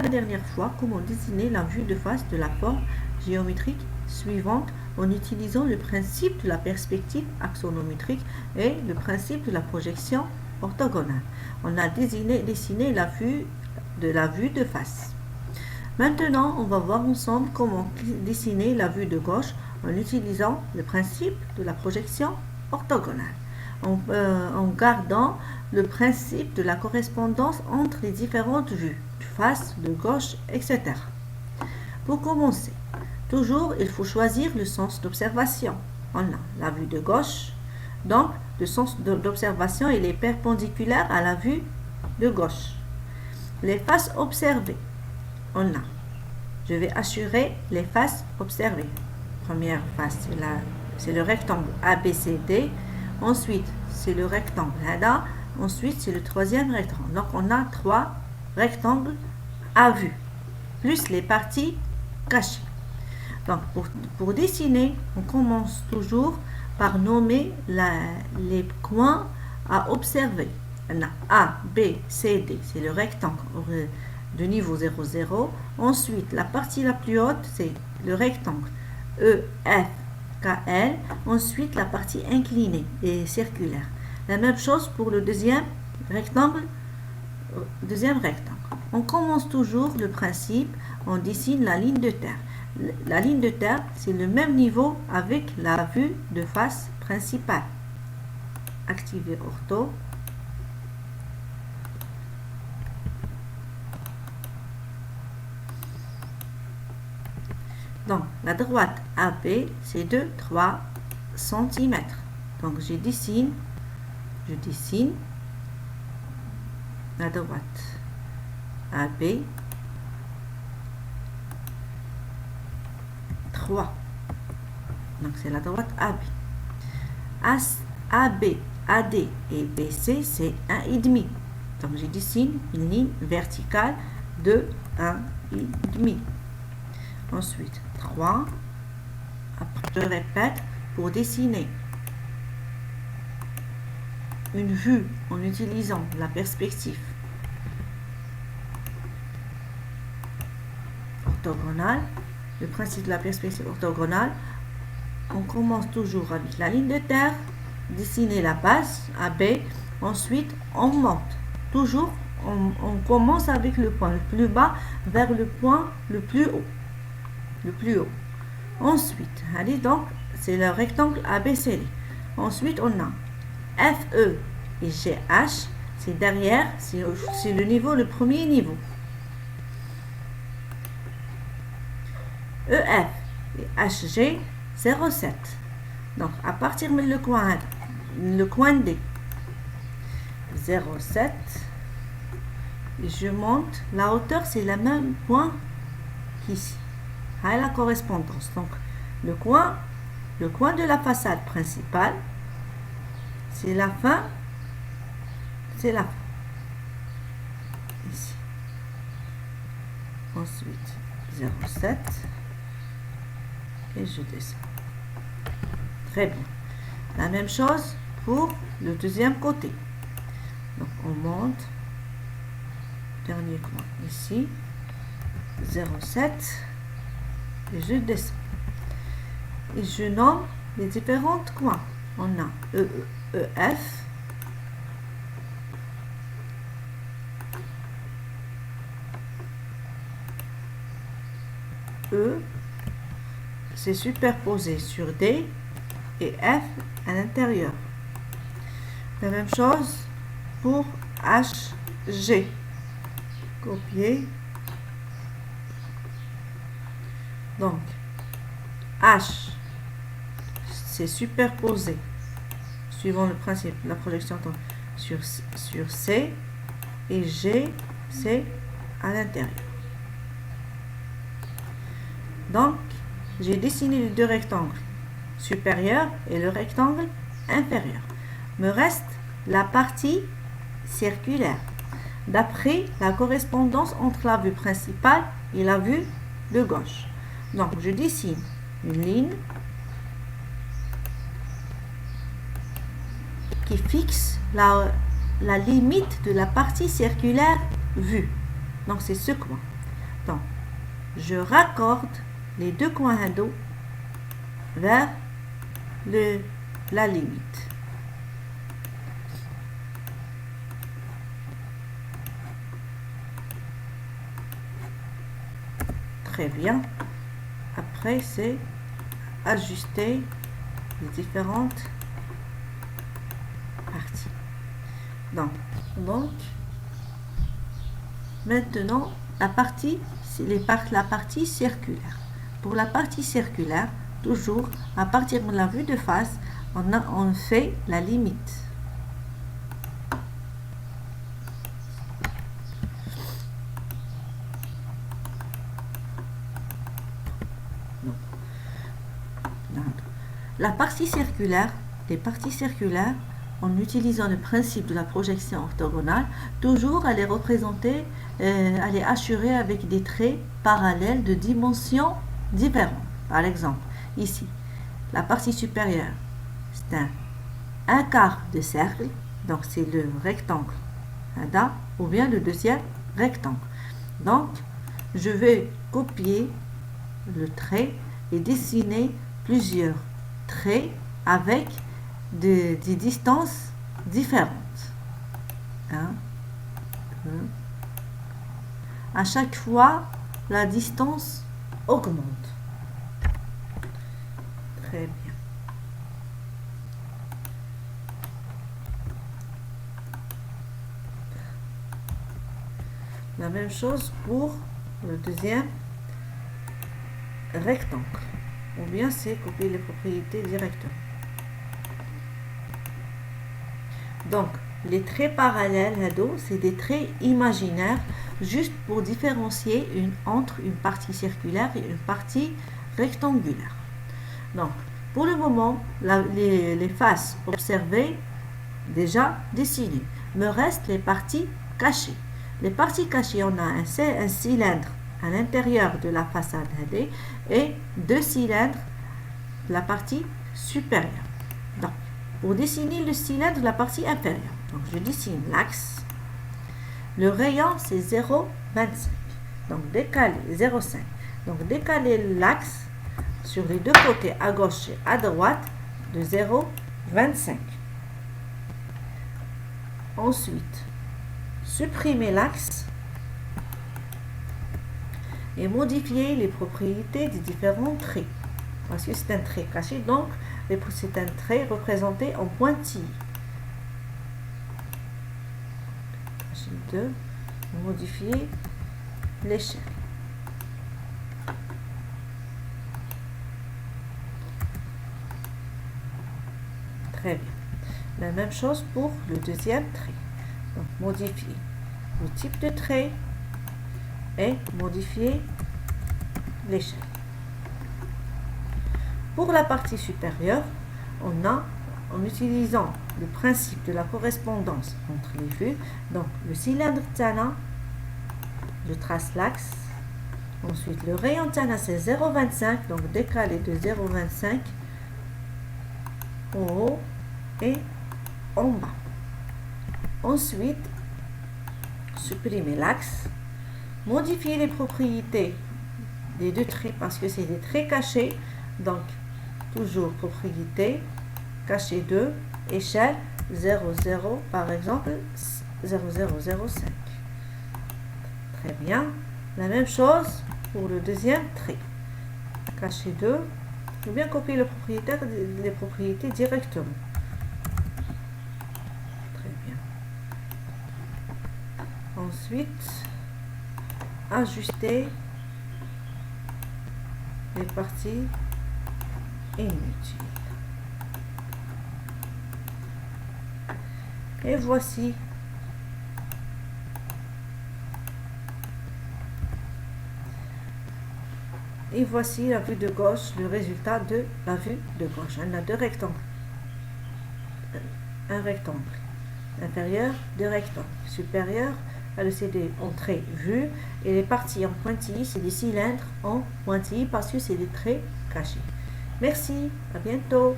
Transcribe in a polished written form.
la dernière fois comment dessiner la vue de face de la forme géométrique suivante en utilisant le principe de la perspective axonométrique et le principe de la projection orthogonale. On a dessiné la vue de face. Maintenant, on va voir ensemble comment dessiner la vue de gauche en utilisant le principe de la projection orthogonale, en gardant le principe de la correspondance entre les différentes vues, de face, de gauche, etc. Pour commencer, toujours il faut choisir le sens d'observation. On a la vue de gauche, donc le sens d'observation il est perpendiculaire à la vue de gauche. Les faces observées, on a, je vais assurer les faces observées. Première face, c'est le rectangle ABCD. Ensuite, c'est le rectangle HADA. Ensuite, c'est le troisième rectangle. Donc, on a 3 rectangles à vue, plus les parties cachées. Donc, pour dessiner, on commence toujours par nommer les points à observer. On a A, B, C, D, c'est le rectangle de niveau 0, 0. Ensuite, la partie la plus haute, c'est le rectangle E, F, K, L. Ensuite, la partie inclinée et circulaire. La même chose pour le deuxième rectangle. On commence toujours le principe, on dessine la ligne de terre. La ligne de terre, c'est le même niveau avec la vue de face principale. Activer ortho. Donc, la droite AB, c'est de 3 cm. Donc, je dessine la droite AB 3. Donc, c'est la droite AB. AB, AD et BC, c'est 1,5. Donc, je dessine une ligne verticale de 1,5. Ensuite, 3. Après, je répète, pour dessiner une vue en utilisant la perspective orthogonale, le principe de la perspective orthogonale, on commence toujours avec la ligne de terre, dessiner la base AB, ensuite on monte. Toujours, on commence avec le point le plus bas vers le point le plus haut. Ensuite, allez, donc, c'est le rectangle ABCD. Ensuite, on a FE et GH, c'est derrière, c'est le premier niveau. EF et HG, 0,7. Donc, à partir de le coin D, 0,7, et je monte, la hauteur, c'est le même point qu'ici. À la correspondance. Donc, le coin de la façade principale, c'est la fin. Ici. Ensuite, 0,7. Et je descends. Très bien. La même chose pour le deuxième côté. Donc, on monte. Dernier coin ici. 0,7. Et je descends. Et je nomme les différents coins. On a EF, E, c'est superposé sur D et F à l'intérieur. La même chose pour HG. Copier. Donc, H, c'est superposé, suivant le principe de la projection sur C, et G, c'est à l'intérieur. Donc, j'ai dessiné les deux rectangles supérieurs et le rectangle inférieur. Me reste la partie circulaire, d'après la correspondance entre la vue principale et la vue de gauche. Donc, je dessine une ligne qui fixe la limite de la partie circulaire vue. Donc, c'est ce coin. Donc, je raccorde les deux coins d'eau vers la limite. Très bien. Après, c'est ajuster les différentes parties. Donc maintenant, la partie circulaire. Pour la partie circulaire, toujours à partir de la vue de face, on fait la limite. La partie circulaire, les parties circulaires, en utilisant le principe de la projection orthogonale, toujours elle est représentée, elle est assurée avec des traits parallèles de dimensions différentes. Par exemple, ici, la partie supérieure, c'est un quart de cercle, donc c'est le rectangle, ou bien le deuxième rectangle. Donc, je vais copier le trait et dessiner plusieurs traits avec des distances différentes. À chaque fois, la distance augmente. Très bien. La même chose pour le deuxième rectangle. Ou bien c'est copier les propriétés directement. Donc, les traits parallèles, c'est des traits imaginaires, juste pour différencier entre une partie circulaire et une partie rectangulaire. Donc, pour le moment, les faces observées, déjà dessinées. Me restent les parties cachées. Les parties cachées, on a un cylindre à l'intérieur de la façade AD et deux cylindres de la partie supérieure. Donc, pour dessiner le cylindre de la partie inférieure, donc je dessine l'axe. Le rayon, c'est 0,25. Donc, décaler 0,5. Donc, décaler l'axe sur les deux côtés, à gauche et à droite, de 0,25. Ensuite, supprimer l'axe et modifier les propriétés des différents traits. Parce que c'est un trait caché, donc c'est un trait représenté en pointillé. De modifier l'échelle. Très bien. La même chose pour le deuxième trait. Donc, modifier le type de trait et modifier l'échelle. Pour la partie supérieure, en utilisant le principe de la correspondance entre les vues, donc le cylindre Tana, je trace l'axe. Ensuite, le rayon Tana, c'est 0,25, donc décalé de 0,25 en haut et en bas. Ensuite, supprimer l'axe, modifier les propriétés des deux traits parce que c'est des traits cachés, donc toujours propriété cachée 2, échelle 0,0 par exemple 0,005. Très bien. La même chose pour le deuxième trait. Caché 2, ou bien copier les propriétés directement. Très bien. Ensuite, ajuster les parties inutiles. Et voici la vue de gauche, le résultat de la vue de gauche. On a deux rectangles. Un rectangle inférieur, deux rectangles supérieurs. C'est des entrées vues et les parties en pointillés, c'est des cylindres en pointillés parce que c'est des traits cachés. Merci, à bientôt.